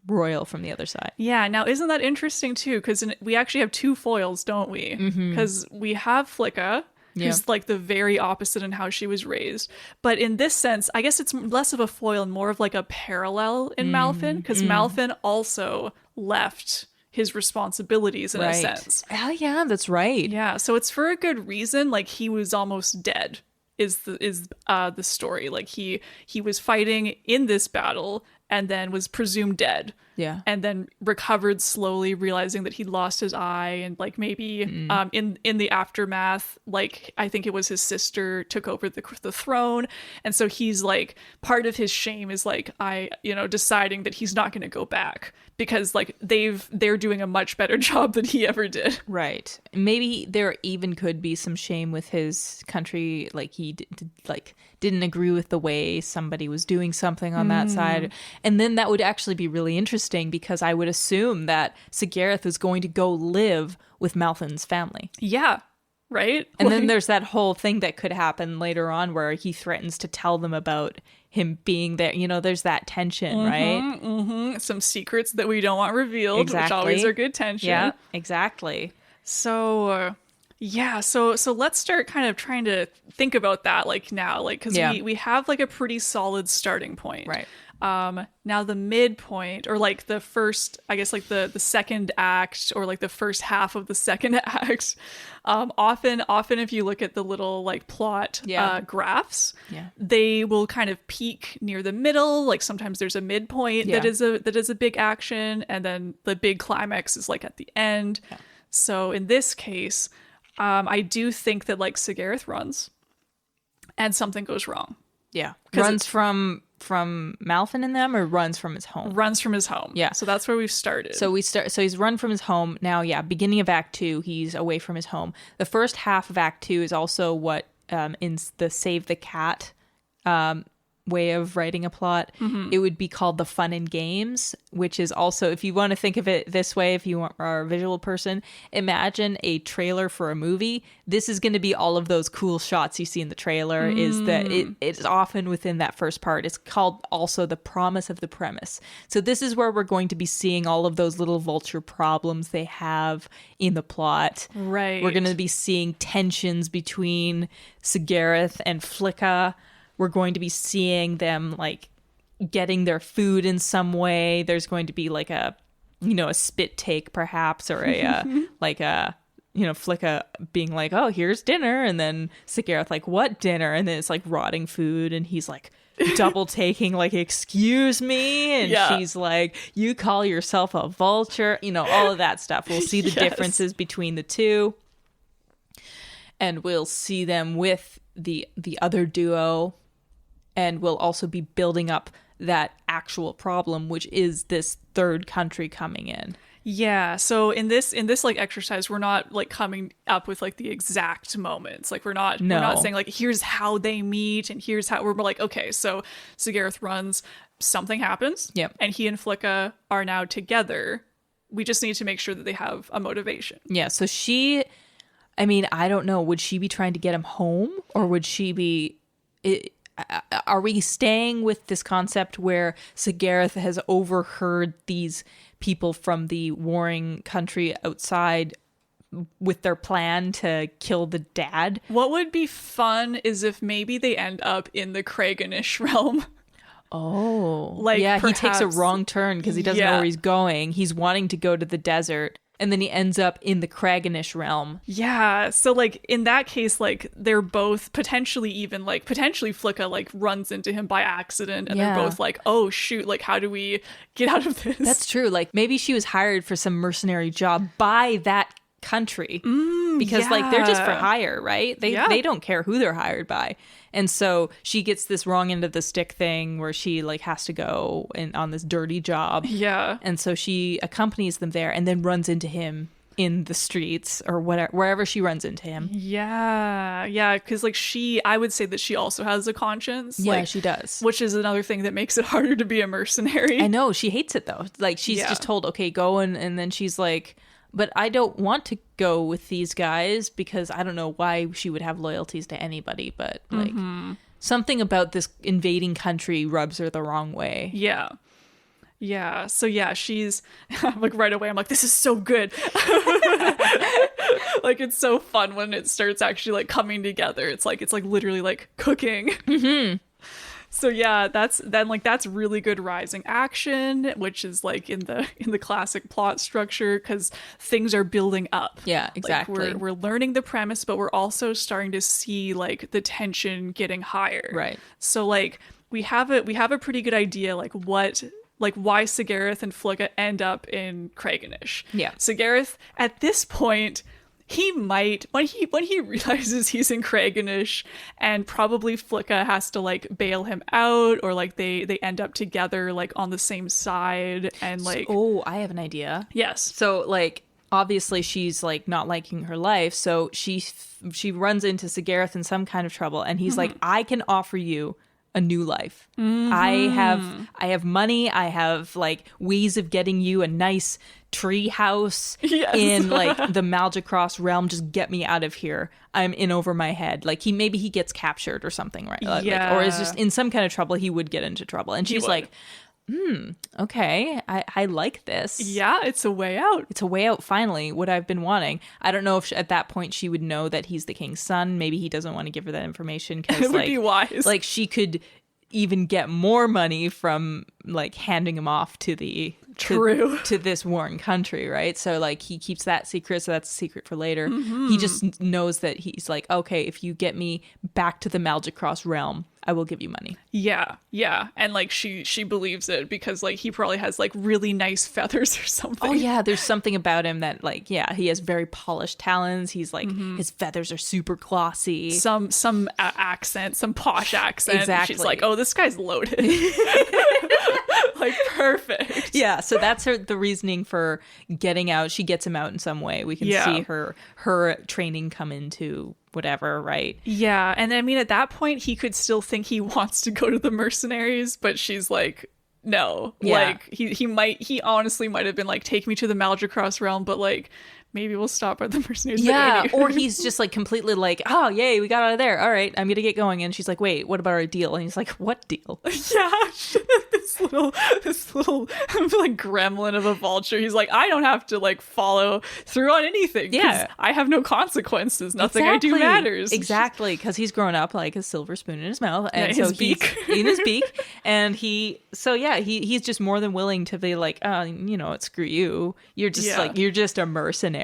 S2: royal from the other side.
S1: Yeah. Now, isn't that interesting too? Because we actually have two foils, don't we? Because we have Flicka, who's like the very opposite in how she was raised. But in this sense, I guess it's less of a foil and more of like a parallel in Malfin, because Malfin also left his responsibilities in a sense.
S2: Oh yeah, that's right.
S1: Yeah, so it's for a good reason. Like he was almost dead is the story. Like he was fighting in this battle and then was presumed dead.
S2: Yeah.
S1: And then recovered slowly, realizing that he'd lost his eye, and like maybe in the aftermath, like I think it was his sister took over the throne, and so he's like, part of his shame is like deciding that he's not going to go back because like they're doing a much better job than he ever did.
S2: Right. Maybe there even could be some shame with his country, like he didn't agree with the way somebody was doing something on that side. And then that would actually be really interesting because I would assume that Sigareth is going to go live with Malfin's family.
S1: Yeah. Right?
S2: And then there's that whole thing that could happen later on where he threatens to tell them about him being there. You know, there's that tension, right?
S1: Some secrets that we don't want revealed, which always are good tension.
S2: Yeah, exactly.
S1: So... So let's start kind of trying to think about that like now, like because we have like a pretty solid starting point.
S2: Right.
S1: Now the midpoint, or like the first, I guess like the second act, or like the first half of the second act, often if you look at the little like plot graphs, they will kind of peak near the middle. Like sometimes there's a midpoint that is a big action, and then the big climax is like at the end. Yeah. So in this case, I do think that like Sigareth runs and something goes wrong.
S2: Yeah. Runs from Malfin and them, or runs from his home? Runs
S1: from his home.
S2: Yeah.
S1: So that's where we've started.
S2: So he's run from his home. Now, beginning of Act 2, he's away from his home. The first half of Act 2 is also what in the Save the Cat way of writing a plot, it would be called the fun and games, which is also, if you want to think of it this way, if you are a visual person, imagine a trailer for a movie. This is going to be all of those cool shots you see in the trailer. Is that it's often within that first part. It's called also the promise of the premise. So this is where we're going to be seeing all of those little vulture problems they have in the plot.
S1: Right.
S2: We're going to be seeing tensions between Sigareth and Flicka. We're going to be seeing them like getting their food in some way. There's going to be like a spit take perhaps, or a Flicka being like, oh, here's dinner. And then Sigareth like, what dinner? And then it's like rotting food. And he's like double taking like, excuse me. And she's like, you call yourself a vulture? All of that stuff. We'll see the differences between the two. And we'll see them with the other duo. And we'll also be building up that actual problem, which is this third country coming in.
S1: Yeah, so in this like exercise, we're not like coming up with like the exact moments. Like we're not saying like here's how they meet and here's how we're like, okay, so Sigareth runs, something happens, and he and Flicka are now together. We just need to make sure that they have a motivation.
S2: Yeah, so I don't know, would she be trying to get him home, or would she be are we staying with this concept where Sigareth has overheard these people from the warring country outside with their plan to kill the dad?
S1: What would be fun is if maybe they end up in the Craiganish realm.
S2: Oh, like yeah, perhaps, he takes a wrong turn because he doesn't know where he's going. He's wanting to go to the desert, and then he ends up in the Craiganish realm.
S1: Yeah, so like in that case, like they're both potentially Flicka like runs into him by accident, and they're both like, oh shoot, like how do we get out of this?
S2: That's true. Like maybe she was hired for some mercenary job by that country because like they're just for hire, right? They don't care who they're hired by. And so she gets this wrong end of the stick thing where she like has to go on this dirty job.
S1: Yeah.
S2: And so she accompanies them there and then runs into him in the streets or whatever, wherever she runs into him.
S1: Yeah. Yeah. Cause like I would say that she also has a conscience.
S2: Yeah,
S1: like,
S2: she does.
S1: Which is another thing that makes it harder to be a mercenary.
S2: I know. She hates it though. Like she's just told, okay, go. And then she's like, but I don't want to go with these guys because I don't know why she would have loyalties to anybody, but like something about this invading country rubs her the wrong way.
S1: Yeah. Yeah. So yeah, she's like right away, I'm like, this is so good. Like it's so fun when it starts actually like coming together. It's like literally like cooking. Mm-hmm. So yeah, that's really good rising action, which is like in the classic plot structure because things are building up.
S2: Yeah, exactly.
S1: Like we're learning the premise, but we're also starting to see like the tension getting higher.
S2: Right.
S1: So like we have a pretty good idea like why Sigareth and Flicka end up in Craiganish.
S2: Yeah.
S1: Sigareth at this point, he might when he realizes he's in Craiganish and probably Flicka has to like bail him out or like they end up together like on the same side and like
S2: I have an idea.
S1: Yes.
S2: So like obviously she's like not liking her life, so she runs into Sigareth in some kind of trouble and he's like, I can offer you a new life. I have money, I have like ways of getting you a nice tree house in like the Malgacross realm. Just get me out of here. I'm in over my head. Like maybe he gets captured or something, right? Or is just in some kind of trouble. He would get into trouble. And she's like, okay, I like this.
S1: Yeah, it's a way out.
S2: It's a way out, finally, what I've been wanting. I don't know if at that point she would know that he's the king's son. Maybe he doesn't want to give her that information because
S1: it would be wise.
S2: Like she could even get more money from like handing him off to to this warring country, right? So like he keeps that secret, so that's a secret for later. He just knows that he's like, okay, if you get me back to the Malgacross realm, I will give you money.
S1: Yeah, and like she believes it because like he probably has like really nice feathers or something.
S2: Oh yeah, there's something about him that like he has very polished talons. He's like his feathers are super glossy.
S1: Some accent, some posh accent.
S2: Exactly.
S1: She's like, oh, this guy's loaded. Like perfect.
S2: Yeah, so that's the reasoning for getting out. She gets him out in some way. We can see her training come into whatever, right?
S1: Yeah, and I mean at that point he could still think he wants to go to the mercenaries, but she's like, no. Like he honestly might have been like, take me to the Malgacross realm, but like maybe we'll stop at the mercenaries.
S2: Yeah, or he's just like completely like, oh yay, we got out of there. All right, I'm gonna get going. And she's like, wait, what about our deal? And he's like, what deal?
S1: Yeah, this little like gremlin of a vulture. He's like, I don't have to like follow through on anything.
S2: Yeah,
S1: I have no consequences. Nothing I do matters.
S2: Exactly, because he's grown up like a silver spoon in his mouth, and
S1: so
S2: he's in his beak, and he's just more than willing to be like, oh, screw you. You're just a mercenary.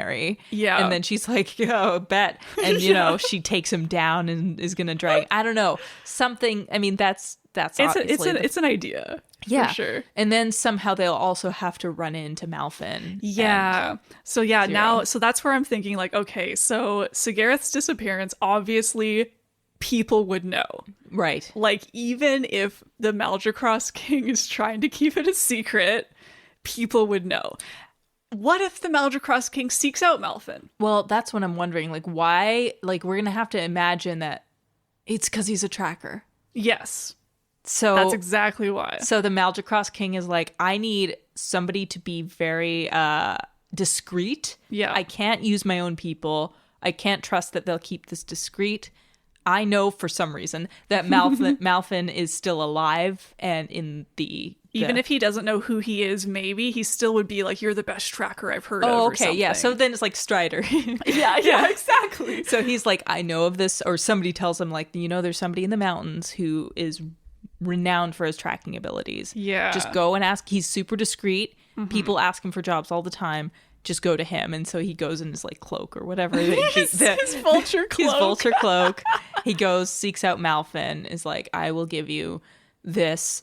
S1: Yeah.
S2: And then she's like, oh, bet. And she takes him down and is gonna drag, I don't know, something. I mean, that's
S1: it's an idea.
S2: Yeah,
S1: for sure.
S2: And then somehow they'll also have to run into Malfin.
S1: Yeah. So now that's where I'm thinking like, okay, so Sigareth's disappearance obviously people would know.
S2: Right.
S1: Like, even if the Maldracross king is trying to keep it a secret, people would know. What if the Maldracross king seeks out Malfin?
S2: Well, that's what I'm wondering. Like, why? Like, we're going to have to imagine that it's because he's a tracker.
S1: Yes.
S2: So
S1: that's exactly why.
S2: So the Maldracross king is like, I need somebody to be very discreet.
S1: Yeah.
S2: I can't use my own people. I can't trust that they'll keep this discreet. I know for some reason that Malfin is still alive and in the...
S1: Even if he doesn't know who he is, maybe he still would be like, you're the best tracker I've heard of.
S2: Oh,
S1: or
S2: okay,
S1: something.
S2: yeah. So then it's like Strider.
S1: yeah, exactly.
S2: So he's like, I know of this, or somebody tells him like, there's somebody in the mountains who is renowned for his tracking abilities.
S1: Yeah.
S2: Just go and ask. He's super discreet. Mm-hmm. People ask him for jobs all the time. Just go to him. And so he goes in his like cloak or whatever.
S1: His vulture cloak.
S2: His vulture cloak. He goes, seeks out Malfin, is like, I will give you this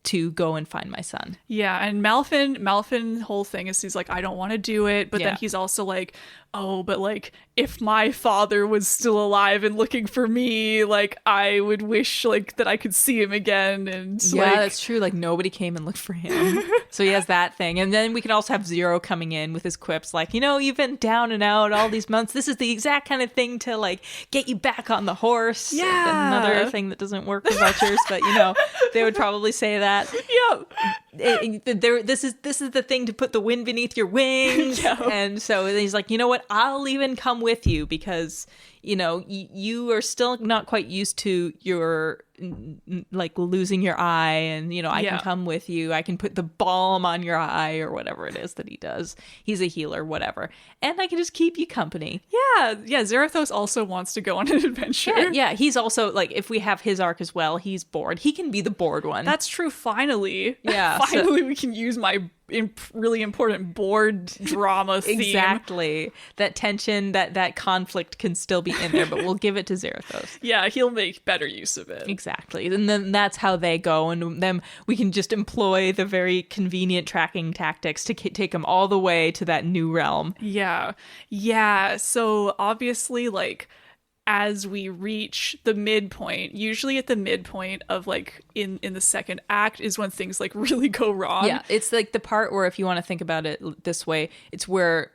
S2: to go and find my son.
S1: Yeah, and Malfin whole thing is he's like, I don't want to do it, but then he's also like, oh, but like if my father was still alive and looking for me, like I would wish like that I could see him again. And
S2: that's true. Like nobody came and looked for him. So he has that thing. And then we can also have Zero coming in with his quips like, you've been down and out all these months. This is the exact kind of thing to like get you back on the horse.
S1: Yeah.
S2: Another thing that doesn't work with vultures, but they would probably say that.
S1: Yep.
S2: This is the thing to put the wind beneath your wings.
S1: Yep.
S2: And so he's like, you know what? I'll even come with you because you are still not quite used to your like losing your eye, and I can come with you. I can put the balm on your eye or whatever it is that he does. He's a healer, whatever, and I can just keep you company.
S1: Yeah. Zarathos also wants to go on an adventure.
S2: Yeah. He's also like, if we have his arc as well, he's bored. He can be the bored one.
S1: That's true. Finally,
S2: yeah.
S1: Finally, we can use my really important board drama theme.
S2: Exactly. That tension, that conflict can still be in there, but we'll give it to Zarathos.
S1: Yeah, he'll make better use of it.
S2: Exactly. And then that's how they go, and then we can just employ the very convenient tracking tactics to take them all the way to that new realm.
S1: Yeah. So obviously, like, as we reach the midpoint, usually at the midpoint of like in the second act is when things like really go wrong.
S2: Yeah, it's like the part where, if you want to think about it this way, it's where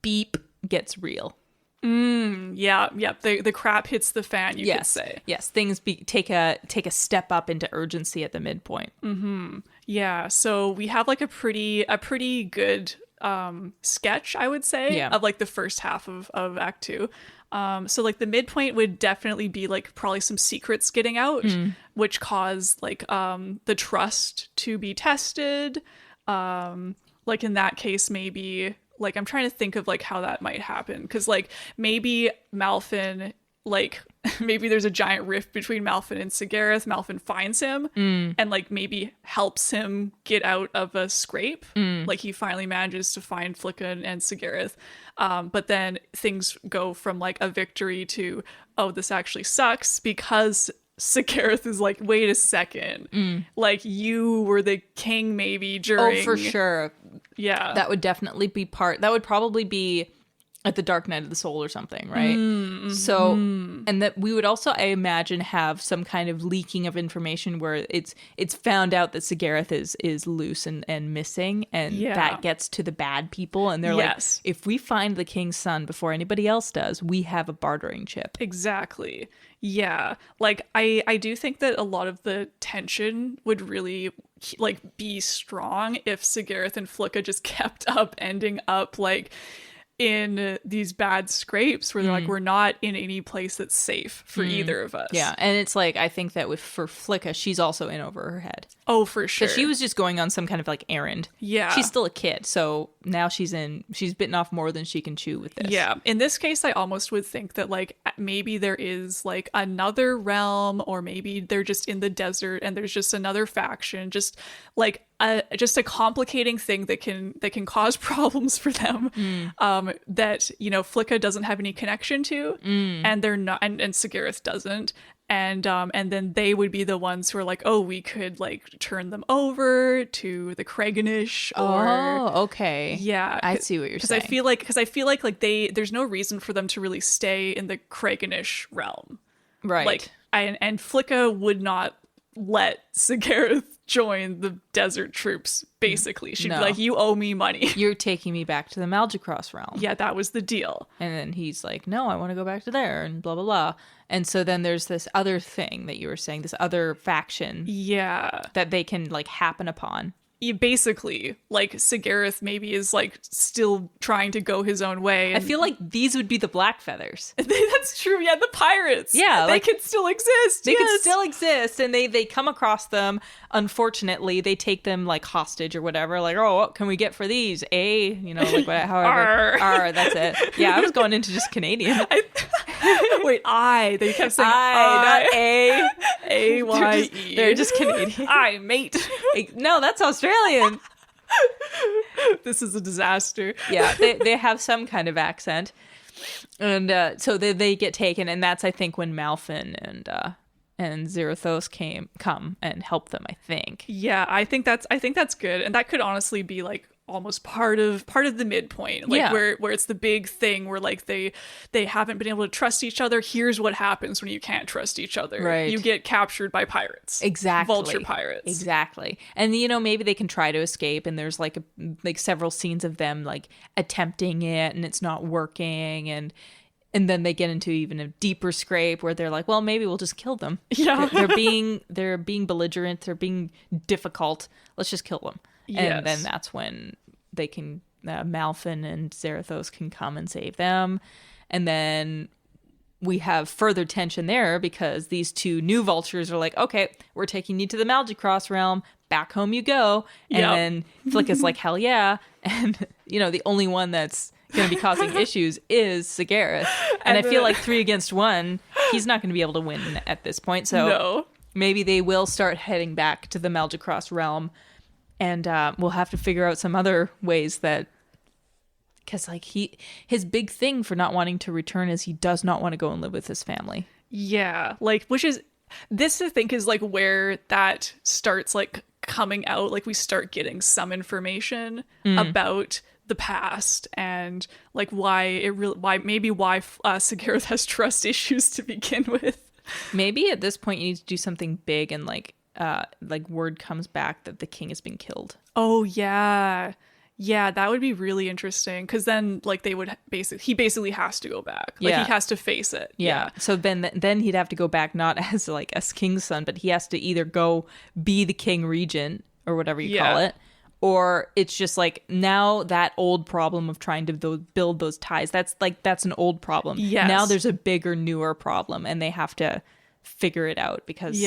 S2: beep gets real.
S1: Yeah. The crap hits the fan, you could say.
S2: Yes, things take a step up into urgency at the midpoint.
S1: Mm-hmm. Yeah, so we have like a pretty good sketch, I would say, of like the first half of Act 2. So like the midpoint would definitely be like probably some secrets getting out, which cause like the trust to be tested. Like in that case, maybe like I'm trying to think of like how that might happen, because like maybe Malfin, like maybe there's a giant rift between Malfin and Sigareth. Malfin finds him and like maybe helps him get out of a scrape. Like he finally manages to find Flicka and Sigareth. But then things go from like a victory to, oh, this actually sucks, because Sigareth is like, wait a second, like you were the king maybe during...
S2: Oh, for sure.
S1: Yeah.
S2: That would definitely be that would probably be at the Dark Night of the Soul or something, right? So, and that we would also, I imagine, have some kind of leaking of information where it's found out that Sigareth is loose and missing, and that gets to the bad people, and they're like, if we find the king's son before anybody else does, we have a bartering chip.
S1: Exactly. Yeah. Like I do think that a lot of the tension would really like be strong if Sigareth and Flicka just kept up ending up like in these bad scrapes where they're like, we're not in any place that's safe for either of us.
S2: Yeah, and it's like, I think that for Flicka, she's also in over her head.
S1: Oh, for sure.
S2: She was just going on some kind of like errand.
S1: Yeah.
S2: She's still a kid, so now she's bitten off more than she can chew with this.
S1: Yeah. In this case, I almost would think that like maybe there is like another realm, or maybe they're just in the desert and there's just another faction, just like just a complicating thing that can cause problems for them, that Flicka doesn't have any connection to, and they're not, and Sigareth doesn't, and then they would be the ones who are like, oh, we could like turn them over to the Kraganish, or
S2: okay,
S1: yeah,
S2: I see what you're saying.
S1: Because I feel like there's no reason for them to really stay in the Kraganish realm.
S2: Right.
S1: Like, and Flicka would not let Sigareth join the desert troops, basically. She'd be like, you owe me money.
S2: You're taking me back to the Malgicross realm.
S1: Yeah, that was the deal.
S2: And then he's like, no, I want to go back to there, and blah, blah, blah. And so then there's this other thing that you were saying, this other faction.
S1: Yeah.
S2: That they can, like, happen upon.
S1: Basically, like, Sigareth maybe is, like, still trying to go his own way.
S2: I feel like these would be the Black Feathers.
S1: That's true. Yeah, the pirates.
S2: Yeah.
S1: They could still exist.
S2: They could still exist, and they come across them. Unfortunately, they take them, like, hostage or whatever. Like, oh, what can we get for these? You know, like, however. R, that's it. Yeah, I was going into just Canadian.
S1: Wait, I. They kept saying
S2: I, not A.
S1: A-Y-E.
S2: They're just Canadian.
S1: I, mate.
S2: No, that's Australian.
S1: This is a disaster.
S2: Yeah, they have some kind of accent. And so they get taken, and that's, I think, when Malfin and Zarathos come and help them, I think.
S1: Yeah, I think that's good. And that could honestly be, like, almost part of the midpoint, like, where it's the big thing where, like, they haven't been able to trust each other. Here's what happens when you can't trust each other.
S2: Right.
S1: You get captured by pirates.
S2: Exactly.
S1: Vulture pirates.
S2: Exactly. And, you know, maybe they can try to escape, and there's like several scenes of them, like, attempting it, and it's not working, and then they get into even a deeper scrape where they're like, well, maybe we'll just kill them.
S1: Yeah.
S2: they're being belligerent, they're being difficult, let's just kill them.
S1: Yes.
S2: And then that's when they can, Malfin and Zarathos can come and save them. And then we have further tension there because these two new vultures are like, okay, we're taking you to the Malgicross realm. Back home you go. And then Flicka's like, hell yeah. And, you know, the only one that's going to be causing issues is Sigareth. And I feel like 3 against 1, he's not going to be able to win at this point. So maybe they will start heading back to the Malgicross realm. And we'll have to figure out some other ways that, because, like, his big thing for not wanting to return is he does not want to go and live with his family.
S1: Yeah, like, which is, this I think is, like, where that starts, like, coming out. Like, we start getting some information about the past and, like, why Sigareth has trust issues to begin with.
S2: Maybe at this point you need to do something big and, like word comes back that the king has been killed.
S1: Oh yeah, that would be really interesting, because then, like, he basically has to go back. Like, he has to face it.
S2: Yeah. So then he'd have to go back, not as, like, a king's son, but he has to either go be the king regent or whatever you call it, or it's just, like, now that old problem of trying to build those ties, that's an old problem.
S1: Yes.
S2: Now there's a bigger, newer problem, and they have to figure it out because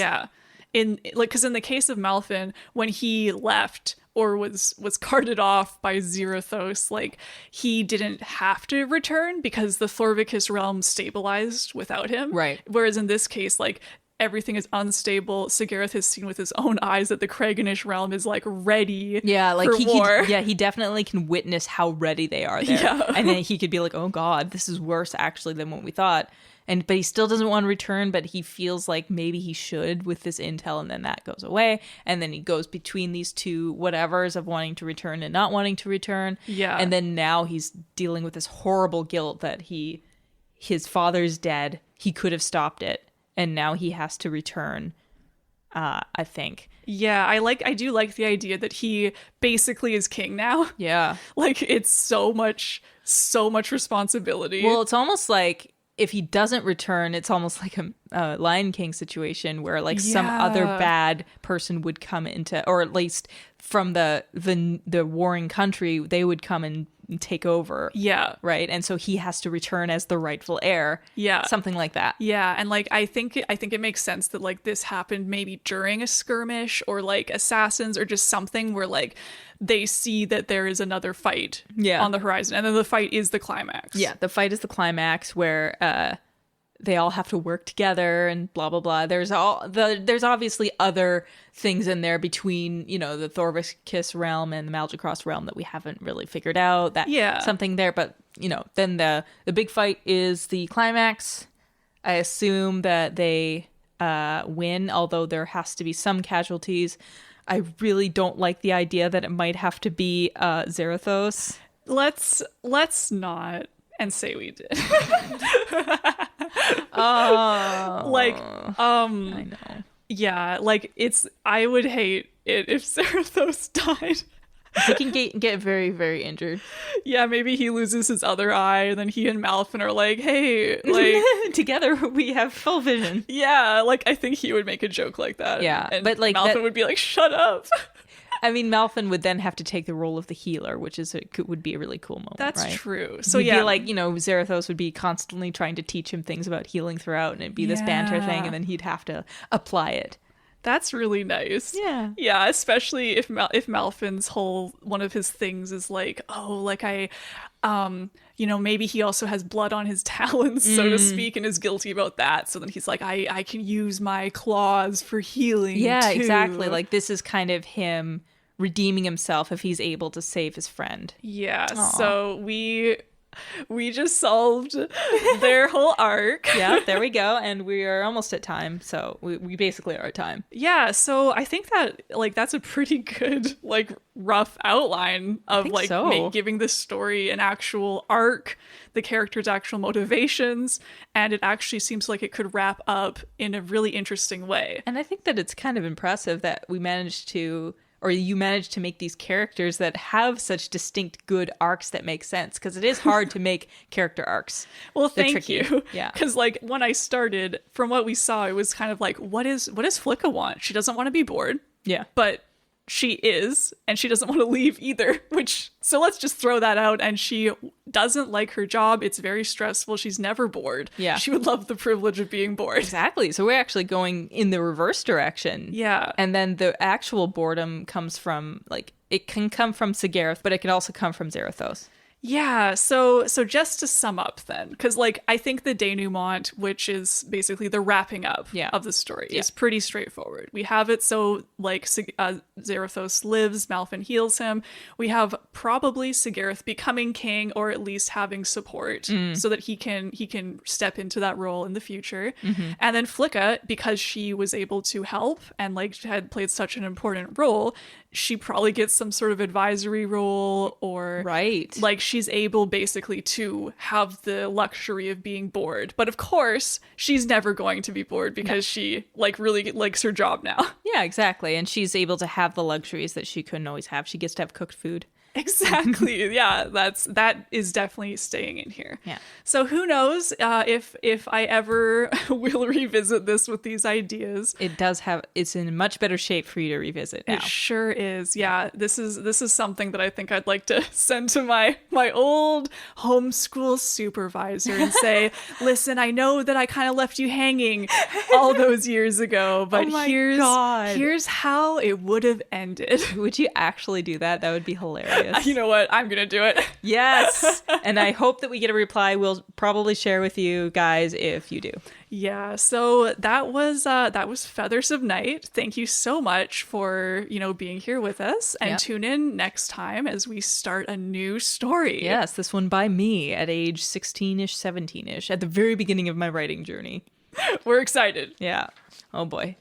S1: because in the case of Malfin, when he left or was carted off by Zarathos, like, he didn't have to return because the Thorvikis realm stabilized without him.
S2: Right.
S1: Whereas in this case, like, everything is unstable. Sigareth has seen with his own eyes that the Kraganish realm is, like, ready for war.
S2: He definitely can witness how ready they are there. Yeah. And then he could be like, oh God, this is worse actually than what we thought. But he still doesn't want to return, but he feels like maybe he should with this intel, and then that goes away. And then he goes between these two whatevers of wanting to return and not wanting to return.
S1: Yeah.
S2: And then now he's dealing with this horrible guilt that his father's dead. He could have stopped it. And now he has to return, I think.
S1: Yeah, I do like the idea that he basically is king now.
S2: Yeah.
S1: Like, it's so much responsibility.
S2: Well, it's almost like, if he doesn't return, it's almost like a Lion King situation where, like, some other bad person would come into, or at least from the warring country, they would come and take over.
S1: Yeah.
S2: Right? And so he has to return as the rightful heir. Yeah. Something like that.
S1: Yeah. And, like, I think it makes sense that, like, this happened maybe during a skirmish or, like, assassins or just something where, like, they see that there is another fight on the horizon. And then the fight is the climax. Yeah.
S2: The fight is the climax where they all have to work together and blah, blah, blah. There's obviously other things in there between, you know, the Thorvikis realm and the Malgicross realm that we haven't really figured out. Something there. But, you know, then the big fight is the climax. I assume that they win, although there has to be some casualties. I really don't like the idea that it might have to be Zarathos.
S1: Let's not. and say we did.
S2: Oh.
S1: I
S2: know.
S1: Yeah, I would hate it if Zarathos died.
S2: He can get very, very injured.
S1: Yeah, maybe he loses his other eye, and then he and Malfin are like, hey,
S2: together we have full vision.
S1: Yeah, I think he would make a joke like that.
S2: Yeah,
S1: and
S2: but
S1: Malfin would be like, shut up.
S2: I mean, Malfin would then have to take the role of the healer, which would be a really cool moment.
S1: That's
S2: right?
S1: true. So
S2: He'd be like, Zarathos would be constantly trying to teach him things about healing throughout, and it'd be this banter thing, and then he'd have to apply it.
S1: That's really nice.
S2: Yeah.
S1: Yeah, especially if Malfin's one of his things is maybe he also has blood on his talons, so to speak, and is guilty about that. So then he's like, I can use my claws for healing.
S2: Yeah,
S1: too.
S2: exactly. This is kind of him redeeming himself if he's able to save his friend.
S1: Yeah. Aww. So we just solved their whole arc.
S2: Yeah, there we go. And we are almost at time. So we basically are at time.
S1: Yeah. So I think that that's a pretty good rough outline of giving this story an actual arc, the characters' actual motivations. And it actually seems like it could wrap up in a really interesting way.
S2: And I think that it's kind of impressive that you managed to make these characters that have such distinct good arcs that make sense, because it is hard to make character arcs.
S1: Well, thank you.
S2: Yeah.
S1: Because when I started, from what we saw, it was kind of what does Flicka want? She doesn't want to be bored.
S2: Yeah.
S1: But she is, and she doesn't want to leave either, so let's just throw that out. And she doesn't like her job. It's very stressful. She's never bored.
S2: Yeah.
S1: She would love the privilege of being bored.
S2: Exactly. So we're actually going in the reverse direction.
S1: Yeah.
S2: And then the actual boredom comes from, it can come from Sigareth, but it can also come from Zarathos.
S1: Yeah, so just to sum up then, because I think the denouement, which is basically the wrapping up of the story, is pretty straightforward. We have it so Zarathos lives, Malfin heals him. We have probably Sigareth becoming king, or at least having support, so that he can step into that role in the future. Mm-hmm. And then Flicka, because she was able to help and had played such an important role, she probably gets some sort of advisory role, or she's able basically to have the luxury of being bored. But of course, she's never going to be bored because she really likes her job now.
S2: Yeah, exactly. And she's able to have the luxuries that she couldn't always have. She gets to have cooked food.
S1: Exactly. Yeah, that is definitely staying in here.
S2: Yeah.
S1: So who knows if I ever will revisit this with these ideas.
S2: It's in much better shape for you to revisit now.
S1: It sure is. Yeah. This is something that I think I'd like to send to my old homeschool supervisor and say, listen, I know that I kind of left you hanging all those years ago, but here's how it would have ended.
S2: Would you actually do that? That would be hilarious.
S1: You know what? I'm going to do it.
S2: Yes. And I hope that we get a reply. We'll probably share with you guys if you do.
S1: Yeah. So that was Feathers of Night. Thank you so much for, being here with us, and tune in next time as we start a new story.
S2: Yes. This one by me at age 16-ish, 17-ish, at the very beginning of my writing journey.
S1: We're excited.
S2: Yeah. Oh boy.